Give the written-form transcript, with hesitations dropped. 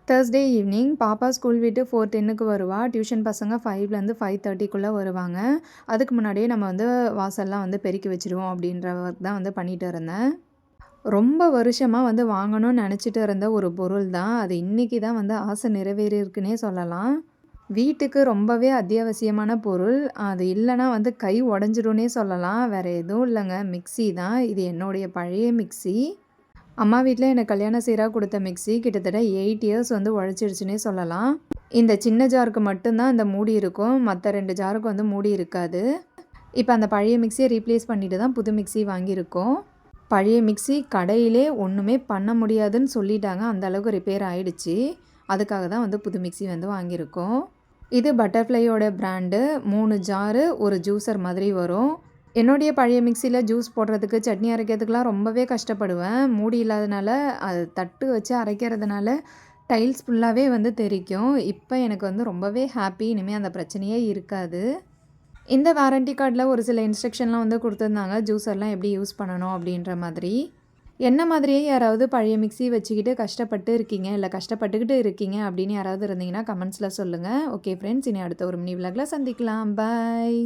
Thursday evening பாப்பா school விட்டு 4:10க்கு வருவா. டியூஷன் பசங்க 5லேருந்து 5:30க்குள்ளே வருவாங்க. அதுக்கு முன்னாடியே நம்ம வாசல்லாம் பெருக்கி வச்சுருவோம் அப்படின்ற ஒர்க் தான் பண்ணிட்டு இருந்தேன். ரொம்ப வருஷமா வாங்கணும்னு நினச்சிட்டு இருந்த ஒரு பொருள் தான். அது இன்னைக்கு தான் ஆசை நிறைவேறியிருக்குன்னே சொல்லலாம். வீட்டுக்கு ரொம்பவே அத்தியாவசியமான பொருள். அது இல்லைன்னா கை உடஞ்சிரும்னே சொல்லலாம். வேறு எதுவும் இல்லைங்க, மிக்ஸி தான். இது என்னுடைய பழைய மிக்ஸி. அம்மா வீட்டில் எனக்கு கல்யாணம் சீராக கொடுத்த மிக்ஸி கிட்டத்தட்ட 8 இயர்ஸ் உழைச்சிருச்சுன்னே சொல்லலாம். இந்த சின்ன ஜாருக்கு மட்டும்தான் இந்த மூடி இருக்கும், மற்ற 2 ஜாருக்கு மூடி இருக்காது. இப்போ அந்த பழைய மிக்ஸியை ரீப்ளேஸ் பண்ணிட்டு தான் புது மிக்ஸி வாங்கியிருக்கோம். பழைய மிக்ஸி கடையிலே ஒன்றுமே பண்ண முடியாதுன்னு சொல்லிட்டாங்க, அந்த அளவுக்கு ரிப்பேர் ஆகிடுச்சு. அதுக்காக தான் புது மிக்ஸி வாங்கியிருக்கோம். இது பட்டர்ஃப்ளையோட பிராண்டு. 3 ஜாரு, ஒரு ஜூஸர் மாதிரி வரும். என்னுடைய பழைய மிக்ஸியில் ஜூஸ் போடுறதுக்கு, சட்னி அரைக்கிறதுக்கெலாம் ரொம்பவே கஷ்டப்படுவேன். மூடி இல்லாதனால அது தட்டு வச்சு அரைக்கிறதுனால டைல்ஸ் ஃபுல்லாகவே தெறிக்கும். இப்போ எனக்கு ரொம்பவே ஹாப்பி. இனிமேல் அந்த பிரச்சனையே இருக்காது. இந்த வாரண்டி கார்டில் ஒரு சில இன்ஸ்ட்ரக்ஷன்லாம் கொடுத்துருந்தாங்க, ஜூஸர்லாம் எப்படி யூஸ் பண்ணணும் அப்படின்ற மாதிரி. என்ன மாதிரியே யாராவது பழைய மிக்ஸி வச்சுக்கிட்டு கஷ்டப்பட்டு இருக்கீங்க, இல்லை கஷ்டப்பட்டுக்கிட்டு இருக்கீங்க அப்படின்னு யாராவது இருந்தீங்கன்னா கமெண்ட்ஸில் சொல்லுங்கள். ஓகே ஃப்ரெண்ட்ஸ், இனி அடுத்த ஒரு மினி விலாகில் சந்திக்கலாம். பாய்.